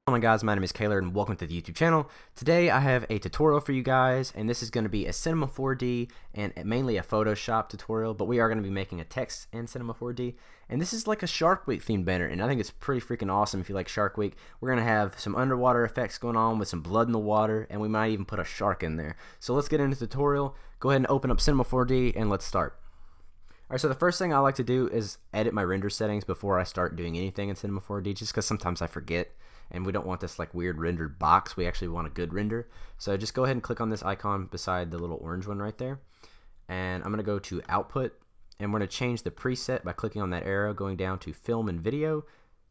Hello guys, my name is Kaylor and welcome to the YouTube channel. Today I have a tutorial for you guys, and this is going to be a Cinema 4D and mainly a Photoshop tutorial, but we are going to be making a text in Cinema 4D, and this is like a Shark Week themed banner, and I think it's pretty freaking awesome if you like Shark Week. We're going to have some underwater effects going on with some blood in the water, and we might even put a shark in there. So let's get into the tutorial. Go ahead and open up Cinema 4D and let's start. Alright, so the first thing I like to do is edit my render settings before I start doing anything in Cinema 4D, just because sometimes I forget. And we don't want this like weird rendered box. We actually want a good render. So just go ahead and click on this icon beside the little orange one right there. And I'm going to go to output, and we're going to change the preset by clicking on that arrow, going down to film and video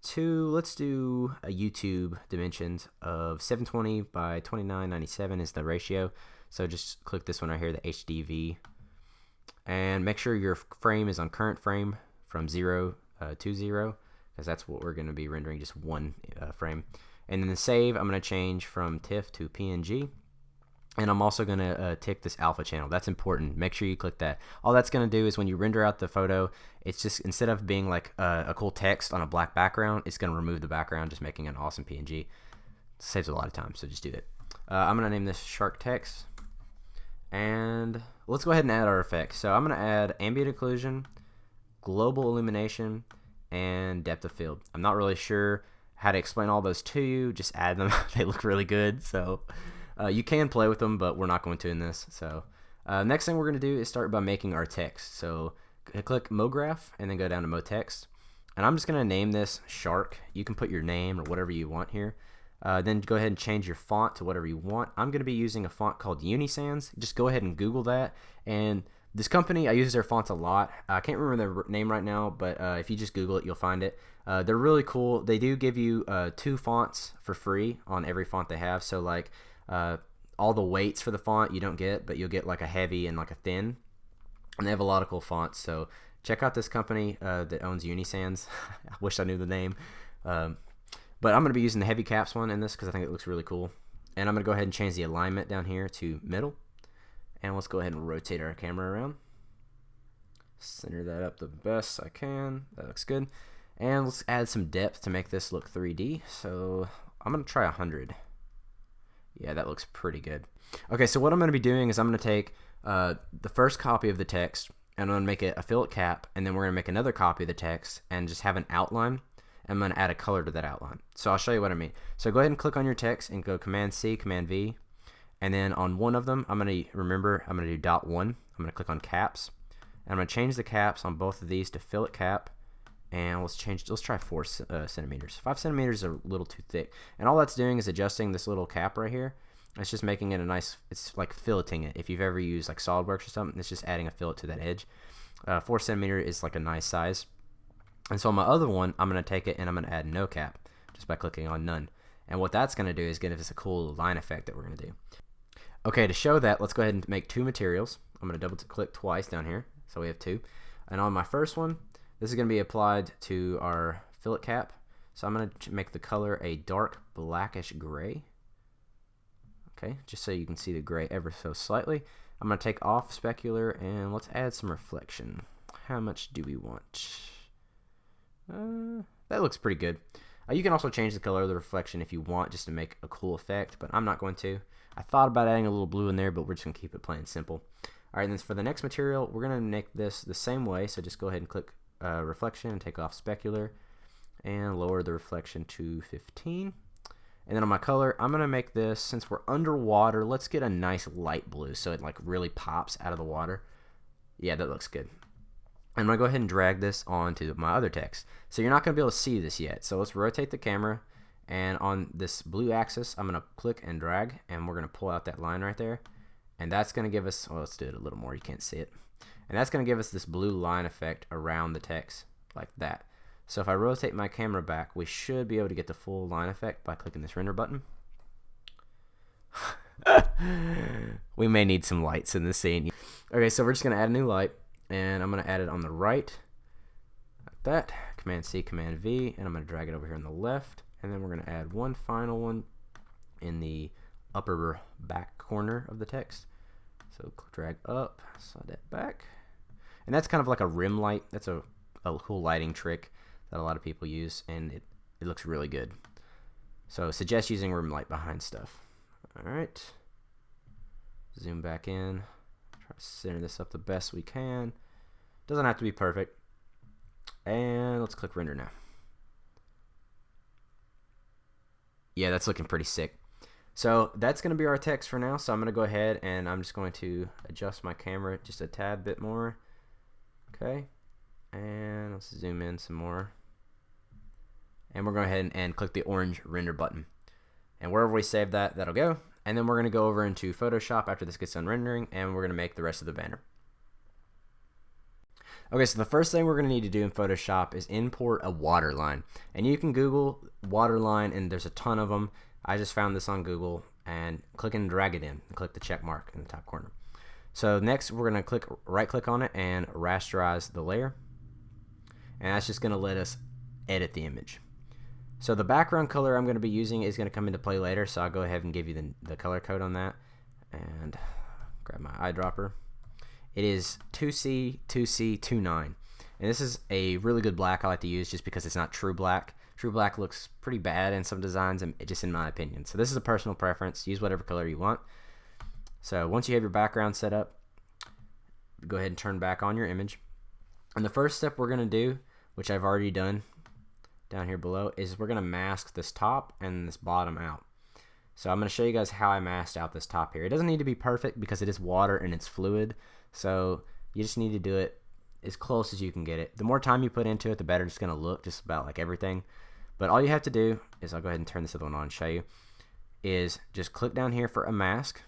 to, let's do a YouTube dimensions of 720 by 2997 is the ratio. So just click this one right here, the HDV. And make sure your frame is on current frame from 0 to 0. Because that's what we're going to be rendering, just one frame. And then the save, I'm going to change from TIFF to PNG. And I'm also going to tick this alpha channel. That's important. Make sure you click that. All that's going to do is when you render out the photo, it's just, instead of being like a cool text on a black background, it's going to remove the background, just making an awesome PNG. It saves a lot of time, so just do that. I'm going to name this shark text. And let's go ahead and add our effects. So I'm going to add ambient occlusion, global illumination, and depth of field. I'm not really sure how to explain all those to you. Just add them. They look really good. So you can play with them, but we're not going to in this. So next thing we're going to do is start by making our text. So click MoGraph and then go down to MoText. And I'm just going to name this Shark. You can put your name or whatever you want here. Then go ahead and change your font to whatever you want. I'm going to be using a font called Unisans. Just go ahead and Google that. And this company, I use their fonts a lot. I can't remember their name right now, but if you just Google it, you'll find it. They're really cool. They do give you 2 fonts for free on every font they have. So like all the weights for the font you don't get, but you'll get like a heavy and like a thin. And they have a lot of cool fonts. So check out this company that owns Unisans. I wish I knew the name. But I'm going to be using the heavy caps one in this because I think it looks really cool. And I'm going to go ahead and change the alignment down here to middle. And let's go ahead and rotate our camera around. Center that up the best I can. That looks good. And let's add some depth to make this look 3D. So I'm going to try 100. Yeah, that looks pretty good. Okay, so what I'm going to be doing is I'm going to take the first copy of the text, and I'm going to make it a fillet cap, and then we're going to make another copy of the text and just have an outline. I'm going to add a color to that outline. So I'll show you what I mean. So go ahead and click on your text and go Command-C, Command-V. And then on one of them, I'm going to do dot one. I'm going to click on caps. And I'm going to change the caps on both of these to fillet cap. And let's try 4 centimeters. 5 centimeters is a little too thick. And all that's doing is adjusting this little cap right here. It's just making it a nice, it's like filleting it. If you've ever used like SolidWorks or something, it's just adding a fillet to that edge. 4 centimeter is like a nice size. And so on my other one, I'm going to take it and I'm going to add no cap just by clicking on none. And what that's going to do is give us a cool line effect that we're going to do. Okay, to show that, let's go ahead and make 2 materials. I'm going to double click twice down here, so we have 2. And on my first one, this is going to be applied to our fillet cap. So I'm going to make the color a dark blackish gray. Okay, just so you can see the gray ever so slightly. I'm going to take off specular and let's add some reflection. How much do we want? That looks pretty good. You can also change the color of the reflection if you want, just to make a cool effect, but I'm not going to. I thought about adding a little blue in there, but we're just going to keep it plain simple. Alright, and then for the next material, we're going to make this the same way, so just go ahead and click reflection and take off specular and lower the reflection to 15. And then on my color, I'm going to make this, since we're underwater, let's get a nice light blue so it like really pops out of the water. Yeah, that looks good. I'm going to go ahead and drag this onto my other text. So you're not going to be able to see this yet. So let's rotate the camera. And on this blue axis, I'm going to click and drag. And we're going to pull out that line right there. And that's going to give us, well, let's do it a little more. You can't see it. And that's going to give us this blue line effect around the text like that. So if I rotate my camera back, we should be able to get the full line effect by clicking this render button. We may need some lights in this scene. Okay, so we're just going to add a new light. And I'm going to add it on the right, like that, Command-C, Command-V, and I'm going to drag it over here on the left, and then we're going to add one final one in the upper back corner of the text. So drag up, slide that back, and that's kind of like a rim light. That's a cool lighting trick that a lot of people use, and it looks really good. So suggest using room light behind stuff. All right. Zoom back in. Try to center this up the best we can. Doesn't have to be perfect. And let's click render now. Yeah, that's looking pretty sick. So that's going to be our text for now. So I'm going to go ahead and I'm just going to adjust my camera just a tad bit more. Okay. And let's zoom in some more. And we're going to go ahead and click the orange render button. And wherever we save that, that'll go. And then we're going to go over into Photoshop after this gets done rendering, and we're going to make the rest of the banner. Okay, so the first thing we're going to need to do in Photoshop is import a waterline. And you can Google waterline, and there's a ton of them. I just found this on Google, and click and drag it in, and click the check mark in the top corner. So next, we're going to right click on it and rasterize the layer. And that's just going to let us edit the image. So the background color I'm going to be using is going to come into play later, so I'll go ahead and give you the color code on that. And grab my eyedropper. It is 2C2C29. And this is a really good black I like to use just because it's not true black. True black looks pretty bad in some designs, just in my opinion. So this is a personal preference. Use whatever color you want. So once you have your background set up, go ahead and turn back on your image. And the first step we're going to do, which I've already done down here below, is we're going to mask this top and this bottom out. So I'm going to show you guys how I masked out this top here. It doesn't need to be perfect because it is water and it's fluid. So you just need to do it as close as you can get it. The more time you put into it, the better it's going to look, just about like everything. But all you have to do is, I'll go ahead and turn this other one on and show you, is just click down here for a mask,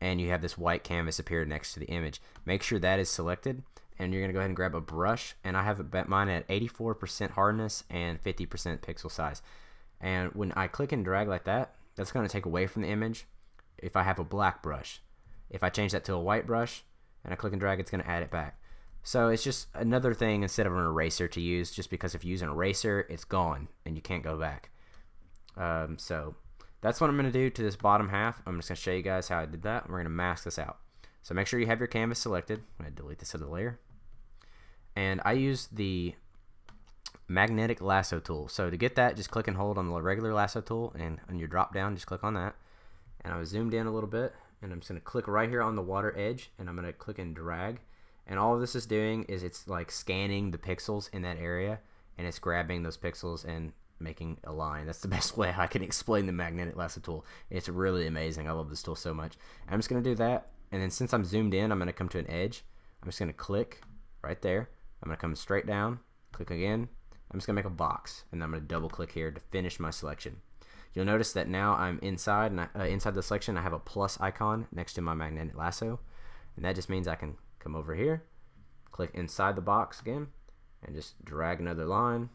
and you have this white canvas appear next to the image. Make sure that is selected, and you're going to go ahead and grab a brush, and I have mine at 84% hardness and 50% pixel size. And when I click and drag like that, that's going to take away from the image if I have a black brush. If I change that to a white brush and I click and drag, it's going to add it back. So it's just another thing instead of an eraser to use, just because if you use an eraser, it's gone and you can't go back. So that's what I'm going to do to this bottom half. I'm just going to show you guys how I did that. We're going to mask this out. So make sure you have your canvas selected. I'm going to delete this other layer. And I use the magnetic lasso tool. So to get that, just click and hold on the regular lasso tool, and on your drop down, just click on that. And I was zoomed in a little bit, and I'm just going to click right here on the water edge, and I'm going to click and drag. And all of this is doing is it's like scanning the pixels in that area, and it's grabbing those pixels and making a line. That's the best way I can explain the magnetic lasso tool. It's really amazing. I love this tool so much. I'm just going to do that, and then since I'm zoomed in, I'm going to come to an edge. I'm just going to click right there. I'm going to come straight down, click again. I'm just going to make a box, and I'm going to double click here to finish my selection. You'll notice that now I'm inside, and inside the selection I have a plus icon next to my magnetic lasso, and that just means I can come over here, click inside the box again, and just drag another line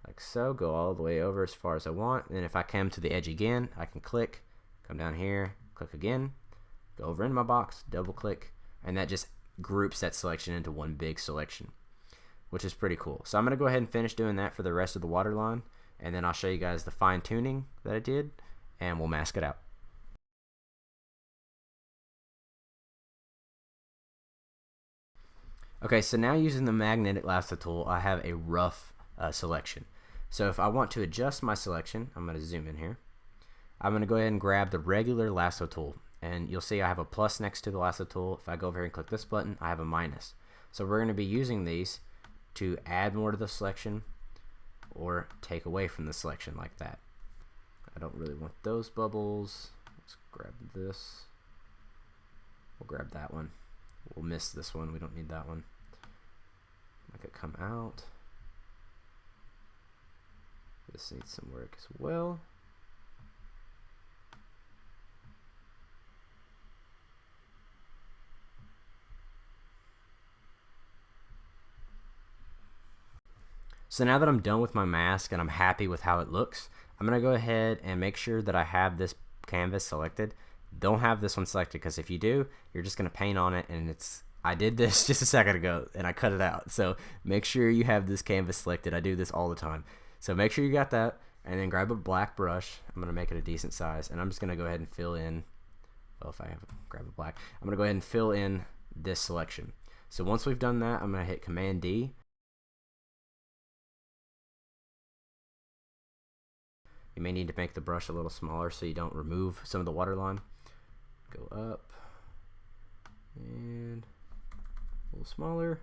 like so, go all the way over as far as I want. And then if I come to the edge again, I can click, come down here, click again, go over in my box, double click, and that just groups that selection into one big selection, which is pretty cool. So I'm going to go ahead and finish doing that for the rest of the waterline, and then I'll show you guys the fine tuning that I did, and we'll mask it out. Okay, so now using the magnetic lasso tool, I have a rough selection. So if I want to adjust my selection, I'm going to zoom in here. I'm going to go ahead and grab the regular lasso tool, and you'll see I have a plus next to the lasso tool. If I go over here and click this button, I have a minus. So we're going to be using these to add more to the selection or take away from the selection like that. I don't really want those bubbles. Let's grab this. We'll grab that one. We'll miss this one. We don't need that one. Make it come out. This needs some work as well. So now that I'm done with my mask and I'm happy with how it looks, I'm going to go ahead and make sure that I have this canvas selected. Don't have this one selected, because if you do, you're just going to paint on it, and I did this just a second ago and I cut it out. So make sure you have this canvas selected. I do this all the time. So make sure you got that, and then grab a black brush. I'm going to make it a decent size, and I'm just going to go ahead and fill in, well, if I have grab a black, I'm going to go ahead and fill in this selection. So once we've done that, I'm going to hit Command D, You may need to make the brush a little smaller so you don't remove some of the water line. Go up and a little smaller.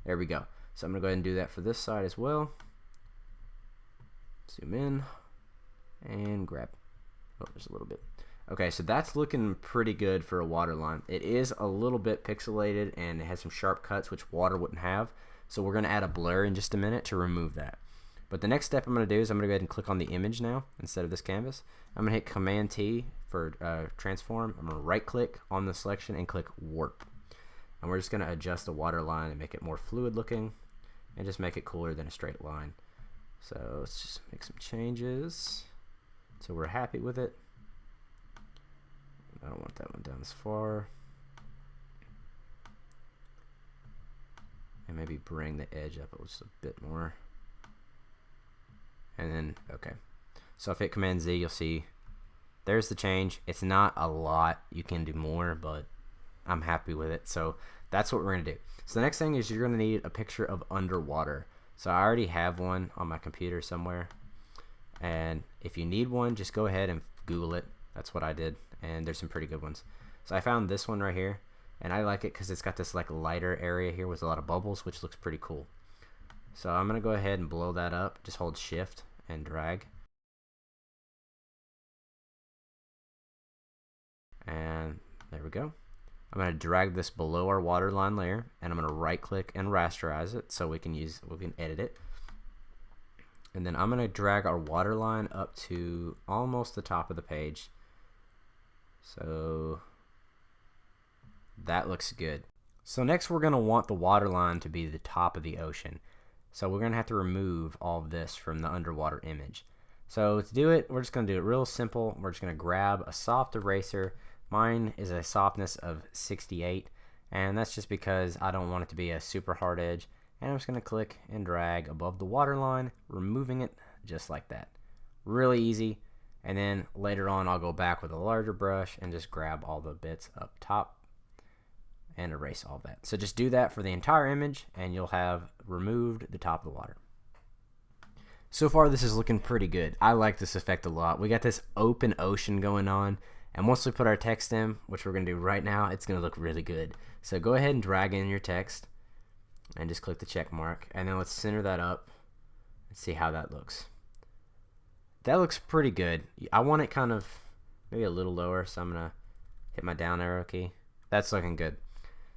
There we go. So I'm gonna go ahead and do that for this side as well. Zoom in and grab. Oh, there's a little bit. Okay, so that's looking pretty good for a water line. It is a little bit pixelated and it has some sharp cuts which water wouldn't have. So we're gonna add a blur in just a minute to remove that. But the next step I'm gonna do is I'm gonna go ahead and click on the image now instead of this canvas. I'm gonna hit Command T for transform. I'm gonna right click on the selection and click warp. And we're just gonna adjust the water line and make it more fluid looking and just make it cooler than a straight line. So let's just make some changes so we're happy with it. I don't want that one down as far. And maybe bring the edge up just a bit more. And then, okay. So if I hit Command Z, you'll see there's the change. It's not a lot. You can do more, but I'm happy with it. So that's what we're going to do. So the next thing is you're going to need a picture of underwater. So I already have one on my computer somewhere. And if you need one, just go ahead and Google it. That's what I did. And there's some pretty good ones. So I found this one right here. And I like it because it's got this like lighter area here with a lot of bubbles, which looks pretty cool. So I'm going to go ahead and blow that up. Just hold shift and drag. And there we go. I'm going to drag this below our waterline layer, and I'm going to right click and rasterize it so we can edit it. And then I'm going to drag our waterline up to almost the top of the page. So that looks good. So next we're going to want the waterline to be the top of the ocean. So we're going to have to remove all of this from the underwater image. So to do it, we're just going to do it real simple. We're just going to grab a soft eraser. Mine is a softness of 68, and that's just because I don't want it to be a super hard edge. And I'm just going to click and drag above the waterline, removing it just like that. Really easy. And then later on I'll go back with a larger brush and just grab all the bits up top and erase all that. So just do that for the entire image and you'll have removed the top of the water. So far this is looking pretty good. I like this effect a lot. We got this open ocean going on, and once we put our text in, which we're going to do right now, it's going to look really good. So go ahead and drag in your text and just click the check mark, and then let's center that up and see how that looks. That looks pretty good. I want it kind of maybe a little lower, so I'm going to hit my down arrow key. That's looking good.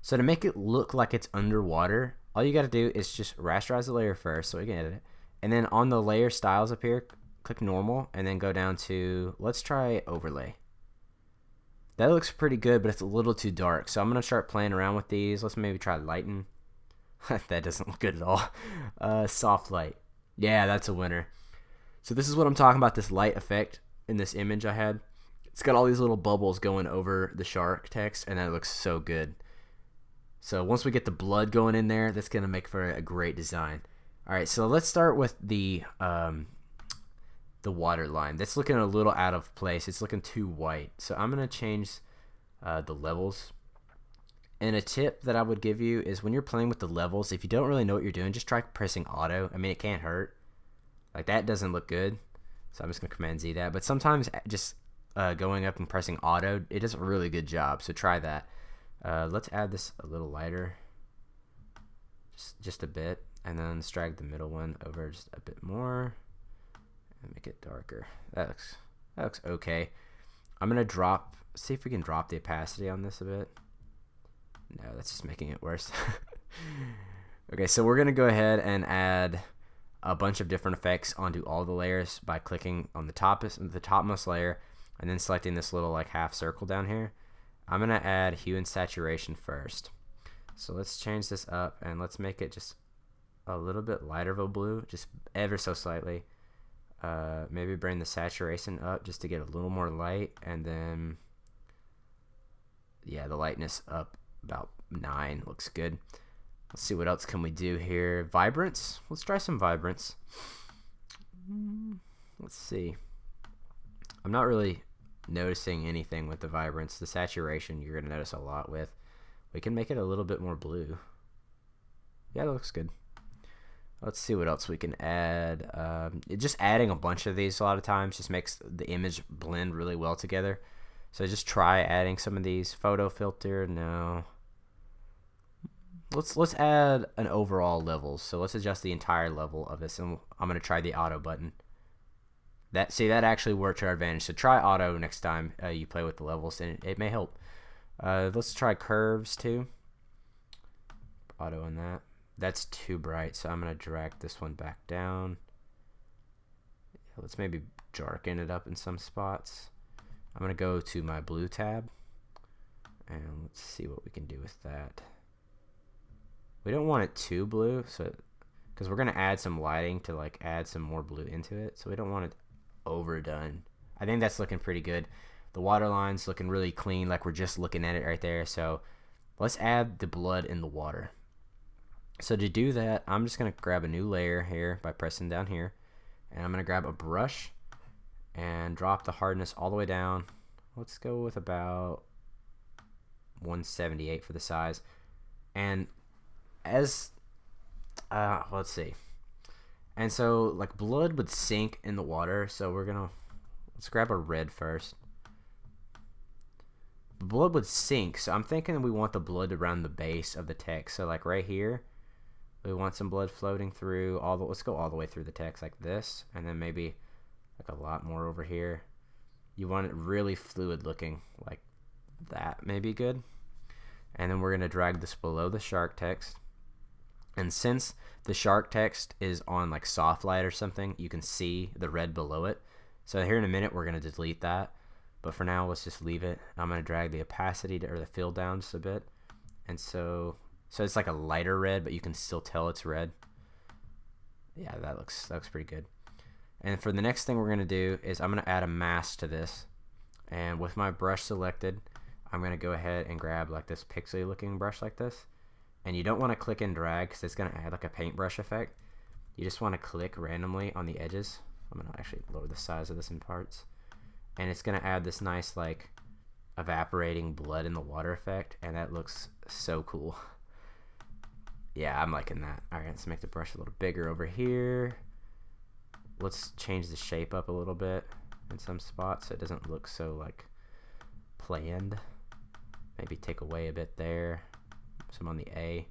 So to make it look like it's underwater, all you got to do is just rasterize the layer first so we can edit it. And then on the layer styles up here, click normal and then go down to, let's try overlay. That looks pretty good, but it's a little too dark. So I'm going to start playing around with these. Let's maybe try lighten. That doesn't look good at all. Soft light. Yeah, that's a winner. So this is what I'm talking about, this light effect in this image I had. It's got all these little bubbles going over the shark text, and that looks so good. So once we get the blood going in there, that's going to make for a great design. All right, so let's start with the water line. That's looking a little out of place. It's looking too white. So I'm going to change the levels. And a tip that I would give you is when you're playing with the levels, if you don't really know what you're doing, just try pressing auto. I mean, it can't hurt. Like that doesn't look good. So I'm just going to Command Z that. But sometimes just going up and pressing auto, it does a really good job. So try that. Let's add this a little lighter. Just a bit. And then let's drag the middle one over just a bit more and make it darker. That looks okay. I'm gonna see if we can drop the opacity on this a bit. No, that's just making it worse. Okay, so we're gonna go ahead and add a bunch of different effects onto all the layers by clicking on the topmost layer and then selecting this little like half circle down here. I'm gonna add hue and saturation first. So let's change this up and let's make it just a little bit lighter of a blue, just ever so slightly. Maybe bring the saturation up just to get a little more light, and then yeah, the lightness up about 9 looks good. Let's see what else can we do here. Vibrance. Let's try some vibrance. Let's see. I'm not really noticing anything with the vibrance. The saturation you're gonna notice a lot with. We can make it a little bit more blue. Yeah, that looks good. Let's see what else we can add. Just adding a bunch of these a lot of times just makes the image blend really well together. So just try adding some of these. Photo filter, no. Let's add an overall level. So let's adjust the entire level of this, and I'm gonna try the auto button. That actually worked to our advantage. So try auto next time you play with the levels, and it may help. Let's try curves too. Auto on that. That's too bright, so I'm gonna drag this one back down. Let's maybe darken it up in some spots. I'm gonna go to my blue tab, and let's see what we can do with that. We don't want it too blue, so because we're gonna add some lighting to like add some more blue into it, so we don't want it overdone. I think that's looking pretty good. The water line's looking really clean, like we're just looking at it right there. So let's add the blood in the water. So to do that, I'm just gonna grab a new layer here by pressing down here, and I'm gonna grab a brush and drop the hardness all the way down. Let's go with about 178 for the size. And as let's see. And so like blood would sink in the water, so let's grab a red first. Blood would sink, so I'm thinking we want the blood around the base of the text. So like right here, we want some blood floating through let's go all the way through the text like this, and then maybe like a lot more over here. You want it really fluid looking, like that may be good. And then we're gonna drag this below the shark text. And since the shark text is on like soft light or something, you can see the red below it. So here in a minute we're gonna delete that, but for now let's just leave it. I'm gonna drag the opacity or the fill down just a bit, and so it's like a lighter red, but you can still tell it's red. Yeah, that looks pretty good. And for the next thing we're gonna do is I'm gonna add a mask to this, and with my brush selected, I'm gonna go ahead and grab like this pixely looking brush like this. And you don't want to click and drag because it's gonna add like a paintbrush effect. You just want to click randomly on the edges. I'm gonna actually lower the size of this in parts, and it's gonna add this nice like evaporating blood in the water effect, and that looks so cool. Yeah, I'm liking that. Alright, let's make the brush a little bigger over here. Let's change the shape up a little bit in some spots so it doesn't look so like planned. Maybe take away a bit there. Some on the A.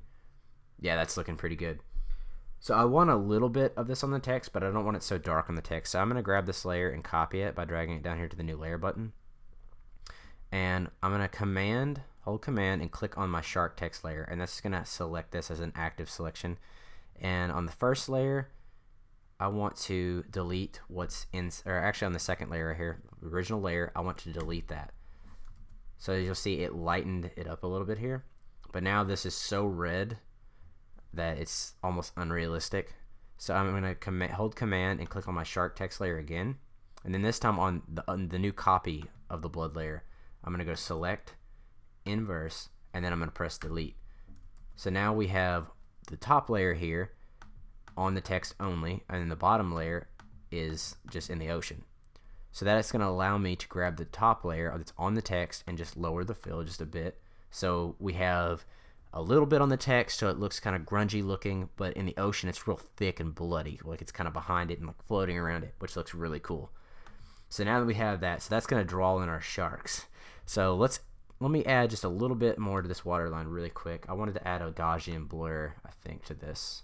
Yeah, that's looking pretty good. So I want a little bit of this on the text, but I don't want it so dark on the text. So I'm going to grab this layer and copy it by dragging it down here to the new layer button. And I'm going to hold command and click on my shark text layer, and that's going to select this as an active selection. And on the first layer, I want to delete what's in, or actually on the second layer right here, original layer, I want to delete that. So as you'll see, it lightened it up a little bit here, but now this is so red that it's almost unrealistic. So I'm going to hold command and click on my shark text layer again, and then this time on the new copy of the blood layer, I'm going to go select, inverse, and then I'm going to press delete. So now we have the top layer here on the text only, and then the bottom layer is just in the ocean. So that's going to allow me to grab the top layer that's on the text and just lower the fill just a bit. So we have a little bit on the text, so it looks kind of grungy looking, but in the ocean it's real thick and bloody, like it's kind of behind it and like floating around it, which looks really cool. So now that we have that, so that's going to draw in our sharks. So let me add just a little bit more to this waterline really quick. I wanted to add a Gaussian blur, I think, to this.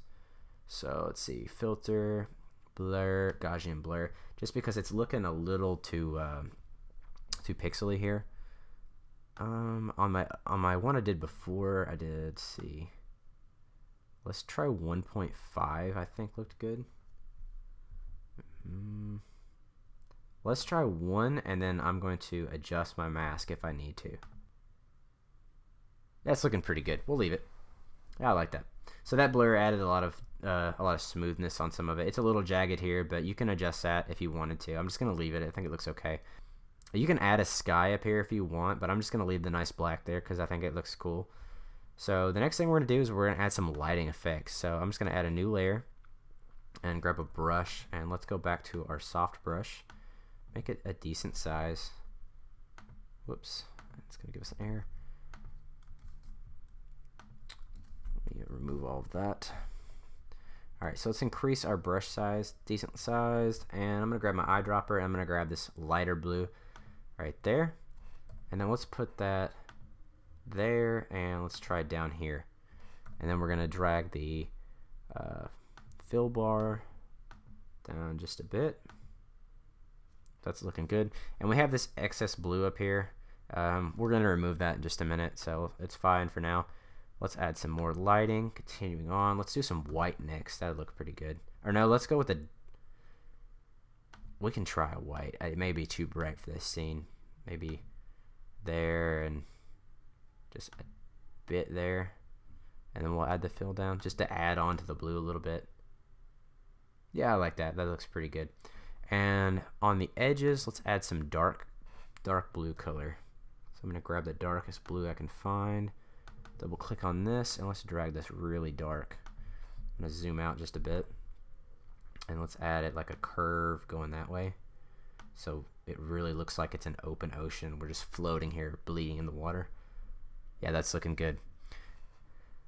So let's see, filter, blur, Gaussian blur, just because it's looking a little too pixely here. On my one I did before, let's see, let's try 1.5. I think looked good. Let's try 1, and then I'm going to adjust my mask if I need to. That's looking pretty good. We'll leave it. I like that. So that blur added a lot of smoothness on some of it. It's a little jagged here, but you can adjust that if you wanted to. I'm just gonna leave it. I think it looks okay. You can add a sky up here if you want, but I'm just gonna leave the nice black there because I think it looks cool. So the next thing we're gonna do is we're gonna add some lighting effects. So I'm just gonna add a new layer and grab a brush, and let's go back to our soft brush. Make it a decent size. Whoops, it's gonna give us an error. Let me remove all of that. Alright, so let's increase our brush size, decent sized, and I'm going to grab my eyedropper and I'm going to grab this lighter blue right there. And then let's put that there, and let's try down here. And then we're going to drag the fill bar down just a bit. That's looking good. And we have this excess blue up here. We're going to remove that in just a minute, so it's fine for now. Let's add some more lighting. Continuing on, let's do some white next. That would look pretty good. Or no, let's go with the... We can try a white. It may be too bright for this scene. Maybe there and just a bit there. And then we'll add the fill down just to add on to the blue a little bit. Yeah, I like that. That looks pretty good. And on the edges, let's add some dark blue color. So I'm going to grab the darkest blue I can find. Double click on this and let's drag this really dark. I'm going to zoom out just a bit. And let's add it like a curve going that way. So it really looks like it's an open ocean. We're just floating here, bleeding in the water. Yeah, that's looking good.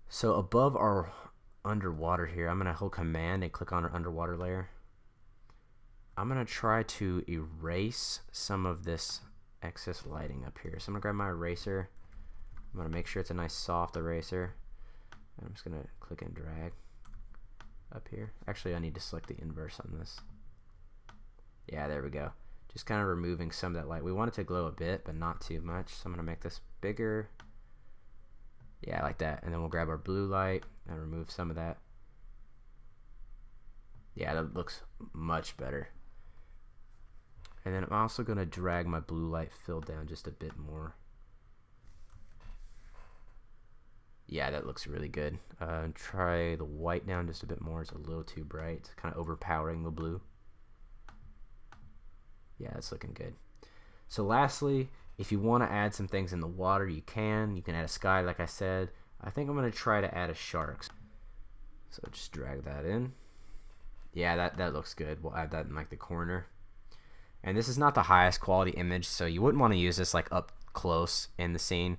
So above our underwater here, I'm going to hold command and click on our underwater layer. I'm going to try to erase some of this excess lighting up here. So I'm going to grab my eraser. I'm going to make sure it's a nice soft eraser. And I'm just going to click and drag up here. Actually, I need to select the inverse on this. Yeah, there we go. Just kind of removing some of that light. We want it to glow a bit, but not too much. So I'm going to make this bigger. Yeah, like that. And then we'll grab our blue light and remove some of that. Yeah, that looks much better. And then I'm also going to drag my blue light fill down just a bit more. Yeah, that looks really good. Try the white down just a bit more. It's a little too bright. It's kind of overpowering the blue. Yeah, it's looking good. So lastly, if you want to add some things in the water, you can. You can add a sky, like I said. I think I'm going to try to add a shark. So just drag that in. Yeah, that looks good. We'll add that in like the corner. And this is not the highest quality image, so you wouldn't want to use this like up close in the scene.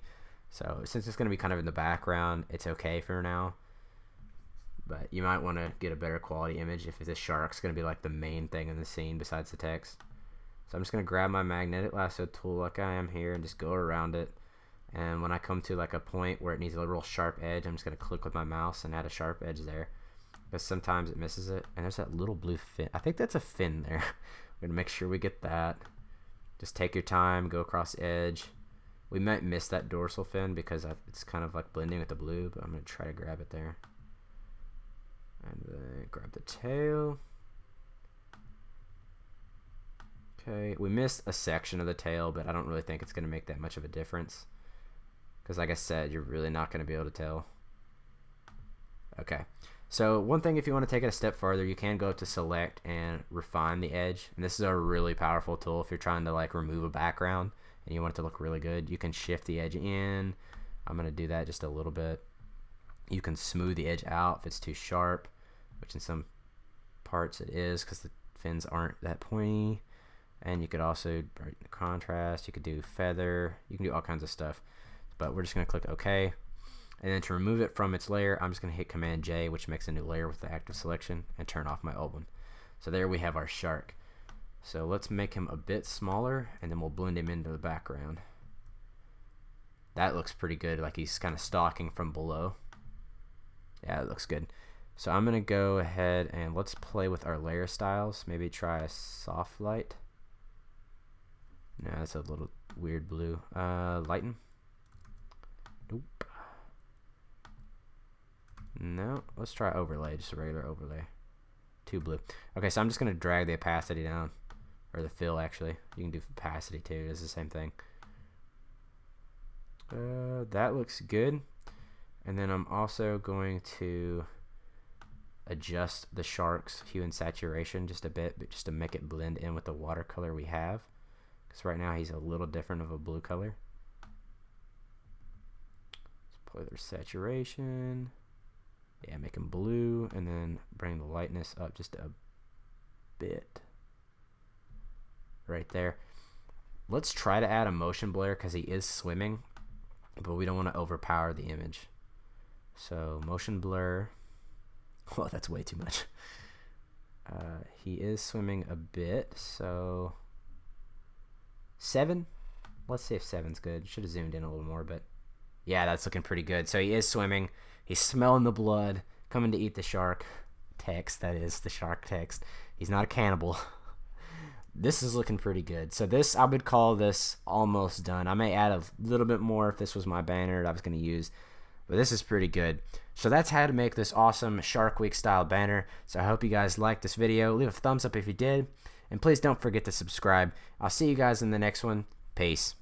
So since it's going to be kind of in the background, it's okay for now. But you might want to get a better quality image if the shark's going to be like the main thing in the scene besides the text. So I'm just going to grab my magnetic lasso tool like I am here and just go around it. And when I come to like a point where it needs a real sharp edge, I'm just going to click with my mouse and add a sharp edge there. Because sometimes it misses it. And there's that little blue fin. I think that's a fin there. We're going to make sure we get that. Just take your time, go across the edge. We might miss that dorsal fin because it's kind of like blending with the blue, but I'm going to try to grab it there. And then grab the tail. Okay, we missed a section of the tail, but I don't really think it's going to make that much of a difference. Because like I said, you're really not going to be able to tell. Okay, so one thing, if you want to take it a step further, you can go up to select and refine the edge. And this is a really powerful tool if you're trying to like remove a background and you want it to look really good. You can shift the edge in. I'm going to do that just a little bit. You can smooth the edge out if it's too sharp, which in some parts it is because the fins aren't that pointy. And you could also brighten the contrast. You could do feather. You can do all kinds of stuff. But we're just going to click OK. And then to remove it from its layer, I'm just going to hit Command J, which makes a new layer with the active selection, and turn off my old one. So there we have our shark. So let's make him a bit smaller, and then we'll blend him into the background. That looks pretty good, like he's kind of stalking from below. Yeah, it looks good. So I'm going to go ahead and let's play with our layer styles. Maybe try a soft light. No, that's a little weird blue. Lighten. Nope. No, let's try overlay, just a regular overlay. Too blue. Okay, so I'm just going to drag the opacity down. Or the fill, actually. You can do opacity too, it's the same thing. That looks good. And then I'm also going to adjust the shark's hue and saturation just a bit, but just to make it blend in with the watercolor we have. Because right now he's a little different of a blue color. Let's play their saturation. Yeah, make him blue, and then bring the lightness up just a bit. Right there. Let's try to add a motion blur because he is swimming, but we don't want to overpower the image. So motion blur, Well, that's way too much. He is swimming a bit, so 7. Let's see if 7's good. Should have zoomed in a little more, but yeah, that's looking pretty good. So he is swimming. He's smelling the blood, coming to eat the shark. Text, that is, the shark text. He's not a cannibal. This is looking pretty good. So this, I would call this almost done. I may add a little bit more if this was my banner that I was going to use, but this is pretty good. So that's how to make this awesome Shark Week style banner. So I hope you guys liked this video. Leave a thumbs up if you did, and please don't forget to subscribe. I'll see you guys in the next one. Peace.